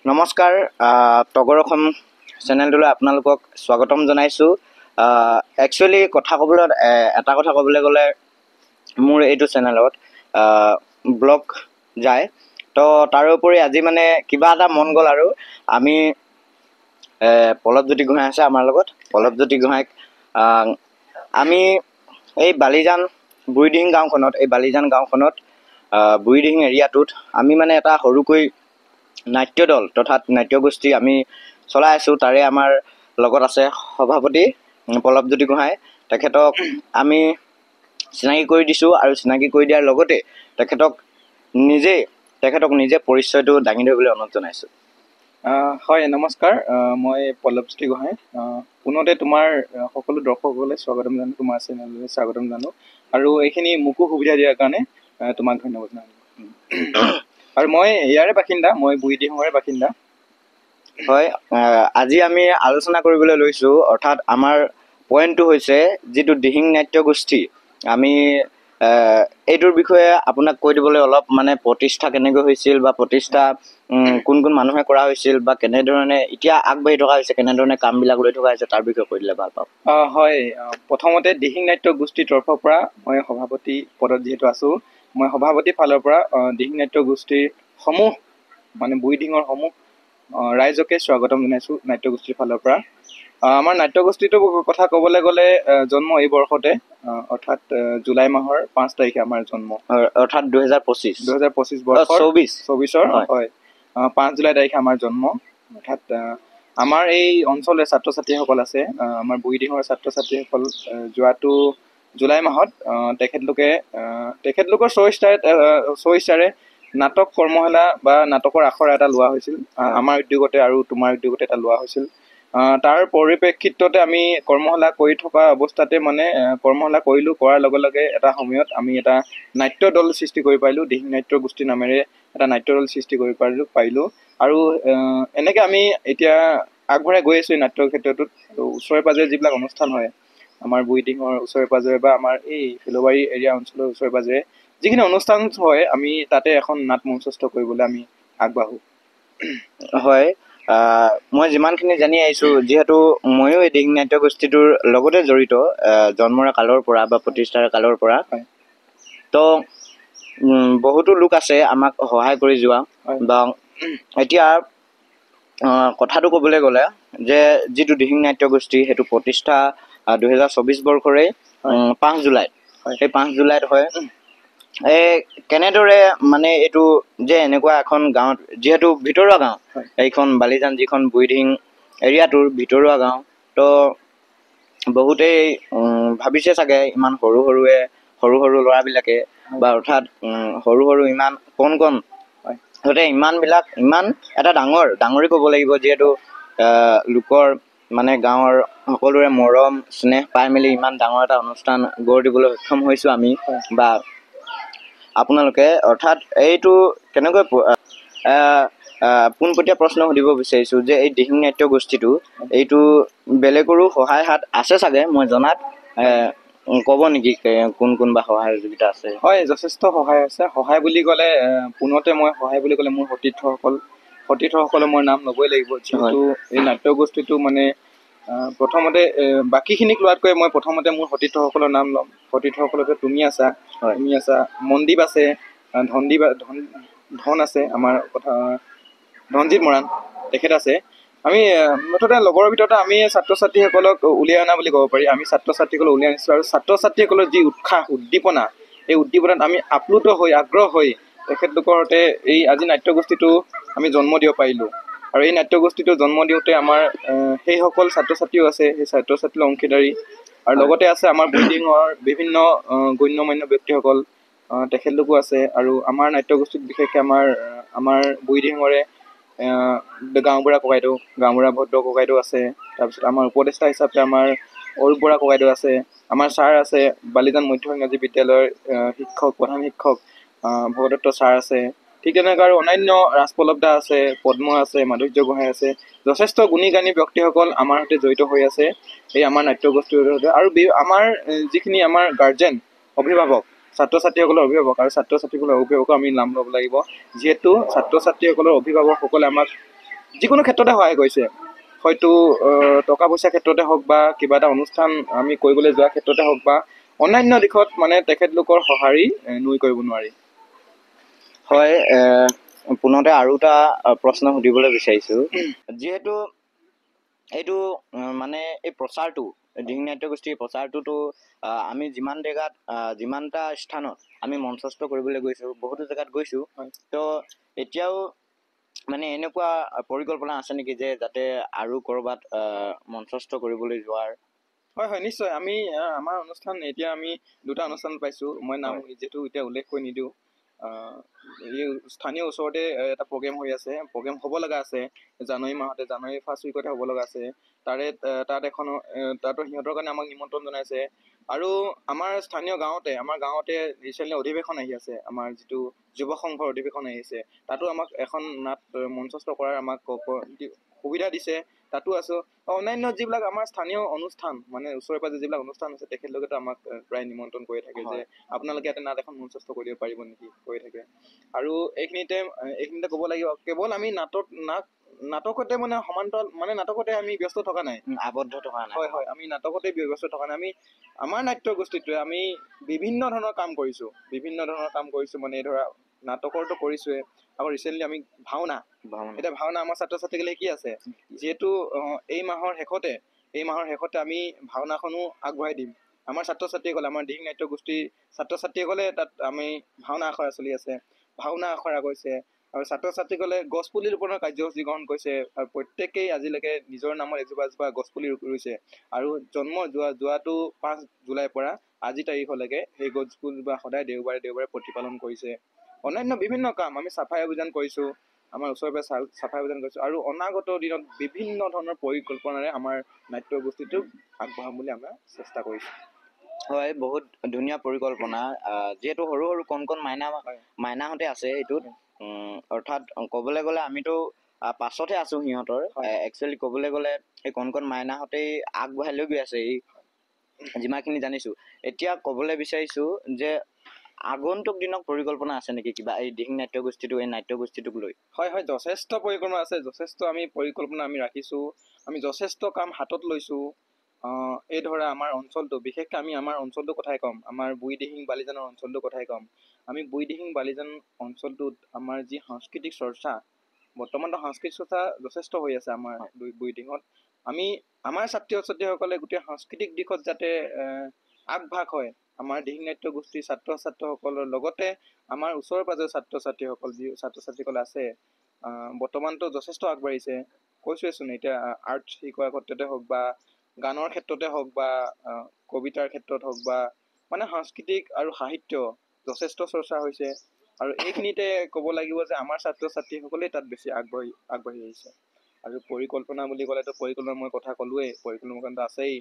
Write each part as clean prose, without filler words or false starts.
নমস্কাৰ টগৰ অসম চেনেলটোলৈ আপোনালোকক স্বাগতম জনাইছোঁ। একচুৱেলি এটা কথা ক'বলৈ গ'লে মোৰ এইটো চেনেলত ব্লগ যায়, তো তাৰোপৰি আজি মানে কিবা এটা মন গ'ল আৰু আমি পল্লৱজ্যোতি গোহাঁই আছে আমাৰ লগত। পল্লৱজ্যোতি গোহাঁইক আমি এই বালিজান বুঢ়ীদিহিং গাঁওখনত বুঢ়ীদিহিং এৰিয়াটোত আমি মানে এটা সৰুকৈ নাট্য দল তথা নাট্যগোষ্ঠী আমি চলাই আছোঁ। তাৰে আমাৰ লগত আছে সভাপতি পল্লৱজ্যোতি গোহাঁই। তেখেতক আমি চিনাকি কৰি দিছোঁ আৰু চিনাকি কৰি দিয়াৰ লগতে তেখেতক নিজে পৰিচয়টো দাঙি ধৰিবলৈ অনুৰোধ জনাইছোঁ। হয়, নমস্কাৰ। মই পল্লৱজ্যোতি গোহাঁই। পুনতে তোমাৰ সকলো দৰ্শকসকলে স্বাগতম জানো, তোমাৰ চেনেললৈ স্বাগতম জানো, আৰু এইখিনি মোকো সুবিধা দিয়াৰ কাৰণে তোমাক ধন্যবাদ জনালোঁ। আৰু মই ইয়াৰে বাসিন্দা, মই বুঢ়ীদিহিঙৰে বাসিন্দা। হয়, আজি আমি আলোচনা কৰিবলৈ লৈছোঁ, অৰ্থাৎ আমাৰ পইণ্টটো হৈছে যিটো দিহিং নাট্যগোষ্ঠী। আমি এইটোৰ বিষয়ে আপোনাক কৈ দিবলৈ অলপ মানে প্ৰতিষ্ঠা কেনেকৈ হৈছিল বা প্ৰতিষ্ঠা কোন মানুহে কৰা হৈছিল বা কেনেধৰণে এতিয়া আগবাঢ়ি থকা হৈছে, কেনেধৰণে কামবিলাক লৈ থকা হৈছে তাৰ বিষয়ে কৈ দিলে ভাল পাওঁ। হয়, প্ৰথমতে দিহিং নাট্য গোষ্ঠীৰ তৰফৰ পৰা মই সভাপতি পদত যিহেতু আছোঁ, মই সভাপতিৰ ফালৰ পৰা দিহিং নাট্য গোষ্ঠীৰ সমূহ মানে বুঢ়ীদিহিঙৰ সমূহ ৰাইজকে স্বাগতম জনাইছোঁ নাট্যগোষ্ঠীৰ ফালৰ পৰা। আমাৰ নাট্যগোষ্ঠীটোৰ কথা ক'বলৈ গ'লে জন্ম এই বৰ্ষতে, অৰ্থাৎ জুলাই মাহৰ 5 তাৰিখে আমাৰ জন্ম, অৰ্থাৎ 2025 বৰ্ষৰ 24 হয়, 5 জুলাই তাৰিখে আমাৰ জন্ম। অৰ্থাৎ আমাৰ এই অঞ্চলৰে ছাত্ৰ ছাত্ৰীসকল আছে, আমাৰ বুঢ়ীদিহিঙৰ ছাত্ৰ ছাত্ৰীসকল যোৱাটো জুলাই মাহত তেখেতলোকৰ স্বইচ্ছাৰে নাটক কৰ্মশালা বা নাটকৰ আখৰা এটা লোৱা হৈছিল আমাৰ উদ্যোগতে, আৰু তোমাৰ উদ্যোগতে এটা লোৱা হৈছিল। তাৰ পৰিপ্ৰেক্ষিততে আমি কৰ্মশালা কৰি থকা অৱস্থাতে মানে কৰ্মশালা কৰাৰ লগে লগে এটা সময়ত আমি এটা নাট্য দল সৃষ্টি কৰি পাৰিলোঁ। দিহিং নাট্য গোষ্ঠী নামেৰে এটা নাট্য দল সৃষ্টি কৰি পাৰিলোঁ। আৰু এনেকৈ আমি এতিয়া আগবঢ়াই গৈ আছোঁ এই নাট্যৰ ক্ষেত্ৰটোত। ওচৰে পাজৰে যিবিলাক অনুষ্ঠান হয় আমাৰ বুঢ়ীদিহিঙৰ ওচৰে পাজৰে বা আমাৰ এই ফিল'বাৰী এৰিয়া অঞ্চলৰ ওচৰে পাজৰে যিখিনি অনুষ্ঠান হয়, আমি তাতে এখন নাট মঞ্চস্থ কৰিবলৈ আমি আগবাঢ়োঁ। হয়, মই যিমানখিনি জানি আহিছোঁ, যিহেতু ময়ো এই দিহিং নাট্য গোষ্ঠীটোৰ লগতে জড়িত জন্মৰ কালৰ পৰা বা প্ৰতিষ্ঠাৰ কালৰ পৰা, তো বহুতো লোক আছে আমাক সহায় কৰি যোৱা। বা এতিয়া কথাটো ক'বলৈ গ'লে যে যিটো দিহিং নাট্য গোষ্ঠী সেইটো প্ৰতিষ্ঠা 2024 বৰ্ষৰে 5 জুলাইত। সেই 5 জুলাইত হয়। কেনেদৰে মানে এইটো যে এনেকুৱা এখন গাঁৱত, যিহেতু ভিতৰুৱা গাঁও, এইখন বালিজান যিখন বুঢ়ীদিহিং এৰিয়াটোৰ ভিতৰুৱা গাঁও, তো বহুতেই ভাবিছে চাগে ইমান সৰু ল'ৰাবিলাকে বা অৰ্থাৎ সৰু ইমান কণ ইমান এটা ডাঙৰেই ক'ব লাগিব, যিহেতু লোকৰ মানে গাঁৱৰ সকলোৰে মৰম স্নেহ পাই মেলি ইমান ডাঙৰ এটা অনুষ্ঠান গঢ় দিবলৈ সক্ষম হৈছোঁ আমি বা আপোনালোকে। অৰ্থাৎ এইটো কেনেকৈ পোনপটীয়া প্ৰশ্ন সুধিব বিচাৰিছোঁ যে এই দিহিং নাট্য গোষ্ঠীটো এইটো বেলেগৰো সহায় হাত আছে চাগে, মই জনাত ক'ব নেকি কোন বা সহযোগিতা আছে? হয়, যথেষ্ট সহায় আছে। সহায় বুলি ক'লে পোনতে মই সহায় বুলি ক'লে মোৰ সতীৰ্থসকলৰ মই নাম ল'বই লাগিব, যিহেতু এই নাট্যগোষ্ঠীটো মানে প্ৰথমতে বাকীখিনিক লোৱাতকৈ মই প্ৰথমতে মোৰ সতীৰ্থসকলৰ নাম ল'ম। সতীৰ্থসকলতে তুমি আছা, মনদীপ আছে, ধন আছে, আমাৰ কথা ধনজিৎ মৰাণ তেখেত আছে। আমি মুঠতে লগৰৰ ভিতৰতে আমি ছাত্ৰ ছাত্ৰীসকলক উলিয়াই অনা বুলি ক'ব পাৰি। আমি ছাত্ৰ ছাত্ৰীসকলক উলিয়াই আনিছোঁ, আৰু ছাত্ৰ ছাত্ৰীসকলৰ যি উৎসাহ উদ্দীপনা, এই উদ্দীপনাত আমি আপ্লুত হৈ আগ্ৰহ হৈ তেখেতলোকৰ সৈতে এই আজি নাট্যগোষ্ঠীটো আমি জন্ম দিব পাৰিলোঁ। আৰু এই নাট্যগোষ্ঠীটো জন্ম দিওঁতে আমাৰ সেইসকল ছাত্ৰ ছাত্ৰীও আছে, সেই ছাত্ৰ ছাত্ৰীৰ অংশীদাৰী, আৰু লগতে আছে আমাৰ বুঢ়ীদিহিঙৰ বিভিন্ন গণ্যমান্য ব্যক্তিসকল, তেখেতলোকো আছে। আৰু আমাৰ নাট্যগোষ্ঠীত বিশেষকৈ আমাৰ বুঢ়ীদিহিঙৰে গাঁওবুঢ়া ভদ্ৰ ককাইদেউ আছে। তাৰপিছত আমাৰ উপদেষ্টা হিচাপে আমাৰ অৰূপ বৰা ককাইদেউ আছে। আমাৰ ছাৰ আছে বালিজান মধ্য ইংৰাজী বিদ্যালয়ৰ প্ৰধান শিক্ষক ভগদত্ত ছাৰ আছে। ঠিক তেনেকৈ আৰু অন্যান্য ৰাজপল্লৱ দা আছে, পদ্ম আছে, মাধুৰ্য গোহাঁই আছে। যথেষ্ট গুণী জ্ঞানী ব্যক্তিসকল আমাৰ সৈতে জড়িত হৈ আছে এই আমাৰ নাট্যগোষ্ঠীৰ সৈতে। আৰু আমাৰ যিখিনি আমাৰ গাৰ্জেন, অভিভাৱক, ছাত্ৰ ছাত্ৰীসকলৰ অভিভাৱক আৰু ছাত্ৰ ছাত্ৰীসকলৰ অভিভাৱকো আমি নাম ল'ব লাগিব, যিহেতু ছাত্ৰ ছাত্ৰীসকলৰ অভিভাৱকসকলে আমাক যিকোনো ক্ষেত্ৰতে সহায় কৰিছে হয়তো টকা পইচাৰ ক্ষেত্ৰতে হওক বা কিবা এটা অনুষ্ঠান আমি কৰিবলৈ যোৱাৰ ক্ষেত্ৰতে হওক বা অন্যান্য দিশত মানে তেখেতলোকৰ সঁহাৰি নুই কৰিব নোৱাৰি। হয়, পুনতে আৰু এটা প্ৰশ্ন সুধিবলৈ বিচাৰিছোঁ, যিহেতু এইটো মানে এই প্ৰচাৰটো দিহিং নাট্য গোষ্ঠীৰ প্ৰচাৰটোতো আমি যিমান জেগাত যিমানটা স্থানত আমি মঞ্চস্থ কৰিবলৈ গৈছোঁ, বহুতো জেগাত গৈছোঁ, তো এতিয়াও মানে এনেকুৱা পৰিকল্পনা আছে নেকি যে যাতে আৰু ক'ৰবাত মঞ্চস্থ কৰিবলৈ যোৱাৰ? হয় হয় নিশ্চয়, আমি আমাৰ অনুষ্ঠান এতিয়া আমি দুটা অনুষ্ঠান পাইছোঁ, মই নাম যিহেতু এতিয়া উল্লেখ কৰি নিদিওঁ। এই স্থানীয় ওচৰতে এটা প্ৰগ্ৰেম হৈ আছে, প্ৰগ্ৰেম হ'ব লগা আছে জানুৱাৰী মাহতে, জানুৱাৰী ফাৰ্ষ্ট উইকতে হ'ব লগা আছে। তাত এখন তাতো সিহঁতৰ কাৰণে আমাক নিমন্ত্ৰণ জনাইছে। আৰু আমাৰ স্থানীয় গাঁৱতে ৰিচেণ্টলি অধিৱেশন আহি আছে, আমাৰ যিটো যুৱ সংঘৰ অধিৱেশন আহিছে, তাতো আমাক এখন নাট মঞ্চস্থ কৰাৰ আমাক সুবিধা দিছে, তাতো আছোঁ। অন্যান্য যিবিলাক আমাৰ স্থানীয় অনুষ্ঠান মানে ওচৰে পাজৰে যিবিলাক অনুষ্ঠান আছে তেখেতলোকেতো আমাক প্ৰায় নিমন্ত্ৰণ কৰি থাকে যে আপোনালোকে ইয়াতে নাট এখন মঞ্চস্থ কৰিব পাৰিব নেকি, কৰি থাকে। আৰু এইখিনিতে ক'ব লাগিব, কেৱল আমি নাটকতে মানে সমান্তৰাল মানে নাটকতে আমি ব্যস্ত থকা নাই, আবদ্ধ থকা নাই। হয় হয়, আমি নাটকতে ব্যস্ত থকা নাই। আমি আমাৰ নাট্য গোষ্ঠীটোৱে আমি বিভিন্ন ধৰণৰ কাম কৰিছোঁ মানে ধৰা নাটকৰটো কৰিছোৱে, আকৌ ৰিচেণ্টলি আমি ভাওনা, এতিয়া ভাওনা আমাৰ ছাত্ৰ ছাত্ৰীসকলে কি আছে, যিহেতু এই মাহৰ শেষতে আমি ভাওনাখনো আগবঢ়াই দিম। আমাৰ ছাত্ৰ ছাত্ৰীসকলে, আমাৰ দিহিং নাট্য গোষ্ঠীৰ ছাত্ৰ ছাত্ৰীসকলে তাত আমি ভাওনা আখৰা চলি আছে, ভাওনা আখৰা গৈছে, আৰু ছাত্ৰ ছাত্ৰীসকলে গছপুলি ৰোপণৰ কাৰ্যসূচী গ্ৰহণ কৰিছে, আৰু প্ৰত্যেকেই আজিলৈকে নিজৰ নামত এজোপা গছপুলি ৰুইছে। আৰু যোৱাটো 5 জুলাইৰ পৰা আজি তাৰিখলৈকে সেই গছপুলিজোপা সদায় দেওবাৰে প্ৰতিপালন কৰিছে। অন্যান্য বিভিন্ন কাম, আমি চাফাই অভিযান কৰিছোঁ, আমাৰ ওচৰে পাজৰে চাফাই অভিযান কৰিছোঁ, আৰু অনাগত দিনত বিভিন্ন ধৰণৰ পৰিকল্পনাৰে আমাৰ নাট্য গোষ্ঠীটোক আগবঢ়াম বুলি আমৰা চেষ্টা কৰিছোঁ। হয়, বহুত ধুনীয়া পৰিকল্পনা। যিহেতু সৰু সৰু কণ মাইনাহঁতে আছে এইটোত, অৰ্থাৎ ক'বলৈ গ'লে আমিতো পাছতহে আছোঁ সিহঁতৰ। একচুৱেলি ক'বলৈ গ'লে এই কণ মাইনাহঁতেই আগবঢ়াই লৈ গৈ আছে এই যিমানখিনি জানিছোঁ। এতিয়া ক'বলৈ বিচাৰিছোঁ যে আগন্তুক দিনত পৰিকল্পনা আছে নেকি কিবা এই দিহিং নাট্য গোষ্ঠীটো, এই নাট্য গোষ্ঠীটোক লৈ? হয় হয়, যথেষ্ট পৰিকল্পনা আছে, যথেষ্ট পৰিকল্পনা আমি ৰাখিছোঁ, আমি যথেষ্ট কাম হাতত লৈছোঁ। এই ধৰা আমাৰ অঞ্চলটো, বিশেষকৈ আমি আমাৰ অঞ্চলটোৰ কথাই ক'ম, আমাৰ বুঢ়ীদিহিং বালিজানৰ অঞ্চলটোৰ কথাই ক'ম। আমি বুঢ়ীদিহিং বালিজান অঞ্চলটোত আমাৰ যি সাংস্কৃতিক চৰ্চা, বৰ্তমানতো সাংস্কৃতিক চৰ্চা যথেষ্ট হৈ আছে আমাৰ বুঢ়ীদিহিঙত। আমাৰ ছাত্ৰ ছাত্ৰীসকলে গোটেই সাংস্কৃতিক দিশত যাতে আগভাগ হয়, আমাৰ দিহিং নাট্য গোষ্ঠীৰ ছাত্ৰ ছাত্ৰীসকলৰ লগতে আমাৰ ওচৰে পাজৰে ছাত্ৰ ছাত্ৰীসকল আছে, বৰ্তমানতো যথেষ্ট আগবাঢ়িছে। কৈছোৱেচোন এতিয়া আৰ্ট শিকোৱাৰ ক্ষেত্ৰতে হওক বা গানৰ ক্ষেত্ৰতে হওক বা কবিতাৰ ক্ষেত্ৰত হওক বা মানে সাংস্কৃতিক আৰু সাহিত্য যথেষ্ট চৰ্চা হৈছে। আৰু এইখিনিতে ক'ব লাগিব যে আমাৰ ছাত্ৰ ছাত্ৰীসকলেই তাত বেছি আগবাঢ়ি আহিছে। আৰু পৰিকল্পনা বুলি ক'লেতো পৰিকল্পনা মই কথা ক'লোৱেই, পৰিকল্পনাটো আছেই।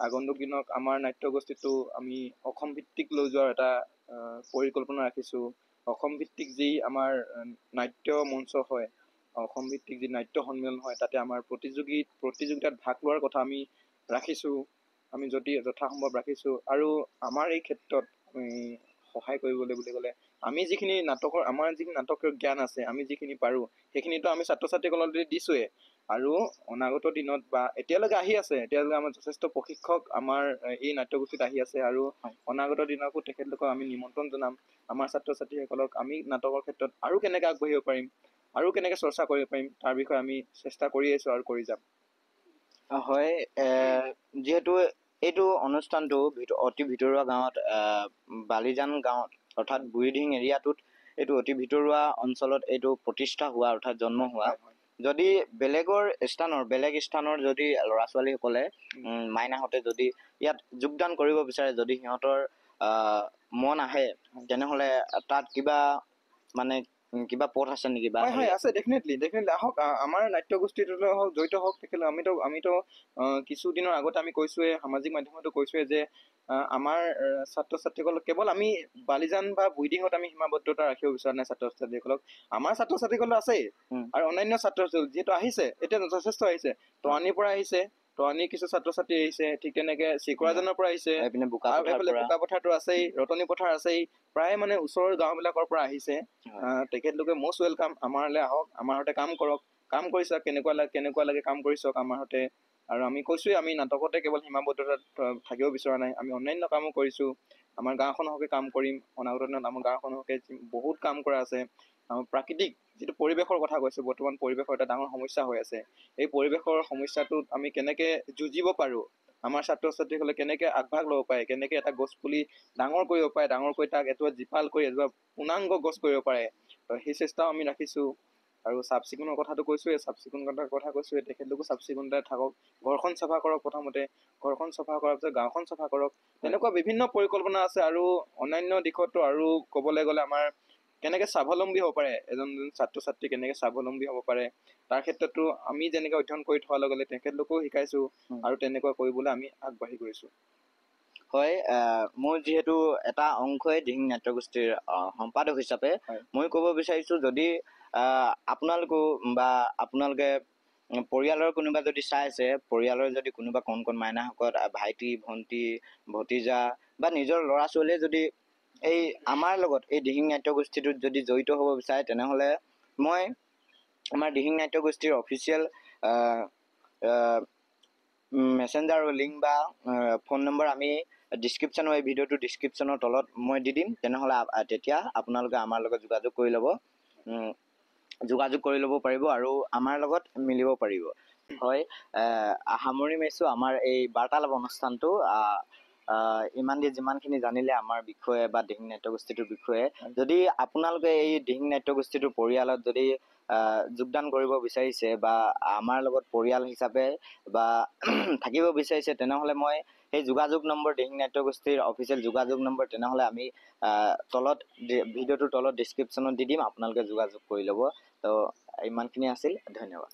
আগন্তুক দিনত আমাৰ নাট্য গোষ্ঠীটো আমি অসম ভিত্তিক লৈ যোৱাৰ এটা পৰিকল্পনা ৰাখিছোঁ। অসম ভিত্তিক যি আমাৰ নাট্য মঞ্চ হয়, অসম ভিত্তিক যি নাট্য সন্মিলন হয়, তাতে আমাৰ প্ৰতিযোগিতাত ভাগ লোৱাৰ কথা আমি ৰাখিছোঁ, আমি যথাসম্ভৱ ৰাখিছোঁ। আৰু আমাৰ এই ক্ষেত্ৰত সহায় কৰিবলৈ বুলি ক'লে আমি যিখিনি আমাৰ যিখিনি নাটকৰ জ্ঞান আছে, আমি যিখিনি পাৰোঁ সেইখিনিতো আমি ছাত্ৰ ছাত্ৰীসকলক দিছোঁৱে। আৰু অনাগত দিনত বা এতিয়ালৈকে আমাৰ যথেষ্ট প্ৰশিক্ষক আমাৰ এই নাট্যগোষ্ঠীত আহি আছে, আৰু অনাগত দিনতো তেখেতলোকক আমি নিমন্ত্ৰণ জনাম। আমাৰ ছাত্ৰ ছাত্ৰীসকলক আমি নাটকৰ ক্ষেত্ৰত আৰু কেনেকৈ আগবাঢ়িব পাৰিম, আৰু কেনেকৈ চৰ্চা কৰিব পাৰিম, তাৰ বিষয়ে আমি চেষ্টা কৰি আছোঁ আৰু কৰি যাম। হয়, যিহেতু এইটো অনুষ্ঠানটো অতি ভিতৰুৱা গাঁৱত, বালিজান গাঁৱত অৰ্থাৎ বুঢ়ীদিহিং এৰিয়াটোত এইটো অতি ভিতৰুৱা অঞ্চলত এইটো প্ৰতিষ্ঠা হোৱা অৰ্থাৎ জন্ম হোৱা। যদি বেলেগ স্থানৰ যদি ল'ৰা ছোৱালীসকলে মাইনাহঁতে যদি ইয়াত যোগদান কৰিব বিচাৰে, যদি সিহঁতৰ মন আহে, তেনেহ'লে তাত কিবা পথ আছে নেকি? হয় আছে, ডেফিনেটলি আহক, আমাৰ নাট্য গোষ্ঠীটোলৈ হওক, জড়িত হওক। তেখেতলোক আমিতো কিছুদিনৰ আগতে আমি কৈছোঁৱে, সামাজিক মাধ্যমতো কৈছোঁৱে যে আমাৰ ছাত্ৰ ছাত্ৰীসকলক কেৱল আমি বালিজান বা বুঢ়ীদিহিঙত আমি সীমাবদ্ধতা ৰাখিব বিচৰা নাই। ছাত্ৰ ছাত্ৰীসকলক আমাৰ ছাত্ৰ ছাত্ৰীসকল আছেই, আৰু অন্যান্য ছাত্ৰ ছাত্ৰী যিহেতু আহিছে, এতিয়া যথেষ্ট আহিছে, টৰানিৰ পৰা আহিছে, টৰানিৰ কিছু ছাত্ৰ ছাত্ৰী আহিছে, ঠিক তেনেকে চিকৰাজানৰ পৰা আহিছে, এইফালে বোকাপথাৰতো আছেই, ৰতনী পথাৰ আছেই, প্ৰায় মানে ওচৰৰ গাঁওবিলাকৰ পৰা আহিছে। তেখেতলোকে মষ্ট ৱেলকাম, আমাৰলৈ আহক, আমাৰ সৈতে কাম কৰক। কাম কৰিছা, কেনেকুৱা লাগে কাম কৰি চাওক আমাৰ সৈতে। আৰু আমি কৈছোঁৱে আমি নাটকতে কেৱল সীমাবদ্ধতাত থাকিব বিচৰা নাই, আমি অন্যান্য কামো কৰিছোঁ। আমাৰ গাঁওখনৰ হকে কাম কৰিম, অনাগত দিনত আমাৰ গাঁওখনৰ হকে বহুত কাম কৰা আছে। আমাৰ প্ৰাকৃতিক যিটো পৰিৱেশৰ কথা কৈছোঁ, বৰ্তমান পৰিৱেশৰ এটা ডাঙৰ সমস্যা হৈ আছে। এই পৰিৱেশৰ সমস্যাটোত আমি কেনেকৈ যুঁজিব পাৰোঁ, আমাৰ ছাত্ৰ ছাত্ৰীসকলে কেনেকৈ আগভাগ ল'ব পাৰে, কেনেকৈ এটা গছ পুলি ডাঙৰ কৰিব পাৰে, ডাঙৰ কৰি তাক এজোপা জীপাল কৰি এজোপা পূৰ্ণাংগ গছ কৰিব পাৰে, তো সেই চেষ্টাও আমি ৰাখিছোঁ। আৰু চাফ চিকুণৰ কথাটো কৈছোঁৱে, চাফ চিকুণতাৰ কথা কৈছোঁৱে, তেখেতলোকো চাফ চিকুণতাই থাকক, ঘৰখন চাফা কৰক, প্ৰথমতে ঘৰখন চাফা কৰাৰ পিছত গাঁওখন চাফা কৰক। তেনেকুৱা বিভিন্ন পৰিকল্পনা আছে। আৰু অন্যান্য দিশতো আৰু ক'বলৈ গ'লে আমাৰ কেনেকৈ স্বাৱলম্বী হ'ব পাৰে, এজন ছাত্ৰ ছাত্ৰী কেনেকৈ স্বাৱলম্বী হ'ব পাৰে, তাৰ ক্ষেত্ৰতো আমি যেনেকৈ অধ্যয়ন কৰি থোৱাৰ লগে লগে তেখেতলোকেও শিকাইছোঁ আৰু তেনেকুৱা কৰিবলৈ আমি আগবাঢ়ি গৈছোঁ। হয়, মোৰ যিহেতু এটা অংশই দিহিং নাট্যগোষ্ঠীৰ সম্পাদক হিচাপে মই ক'ব বিচাৰিছোঁ, যদি আপোনালোকো বা আপোনালোকে পৰিয়ালৰ কোনোবা যদি চাই আছে, পৰিয়ালৰ যদি কোনোবা কণ কণ মাইনাসকল, ভাইটি ভণ্টি ভতিজা বা নিজৰ ল'ৰা ছোৱালীয়ে যদি এই আমাৰ লগত এই দিহিং নাট্যগোষ্ঠীটোত যদি জড়িত হ'ব বিচাৰে, তেনেহ'লে মই আমাৰ দিহিং নাট্যগোষ্ঠীৰ অফিচিয়েল মেছেঞ্জাৰ লিংক বা ফোন নম্বৰ আমি ডিছক্ৰিপশ্যনৰ, এই ভিডিঅ'টোৰ ডিছক্ৰিপশ্যনৰ তলত মই দি দিম। তেনেহ'লে তেতিয়া আপোনালোকে আমাৰ লগত যোগাযোগ কৰি ল'ব পাৰিব আৰু আমাৰ লগত মিলিব পাৰিব। হয়, সামৰি মাৰিছোঁ আমাৰ এই বাৰ্তালাপ অনুষ্ঠানটো। ইমান দি যিমানখিনি জানিলে আমাৰ বিষয়ে বা দিহিং নাট্যগোষ্ঠীটোৰ বিষয়ে, যদি আপোনালোকে এই দিহিং নাট্যগোষ্ঠীটোৰ পৰিয়ালত যদি যোগদান কৰিব বিচাৰিছে বা আমাৰ লগত পৰিয়াল হিচাপে বা থাকিব বিচাৰিছে, তেনেহ'লে মই সেই যোগাযোগ নম্বৰ, দিহিং নাট্যগোষ্ঠীৰ অফিচিয়েল যোগাযোগ নম্বৰ, তেনেহ'লে আমি তলত ভিডিঅ'টোৰ তলত ডিছক্ৰিপশ্যনত দি দিম, আপোনালোকে যোগাযোগ কৰি ল'ব। তো ইমানখিনি আছিল, ধন্যবাদ।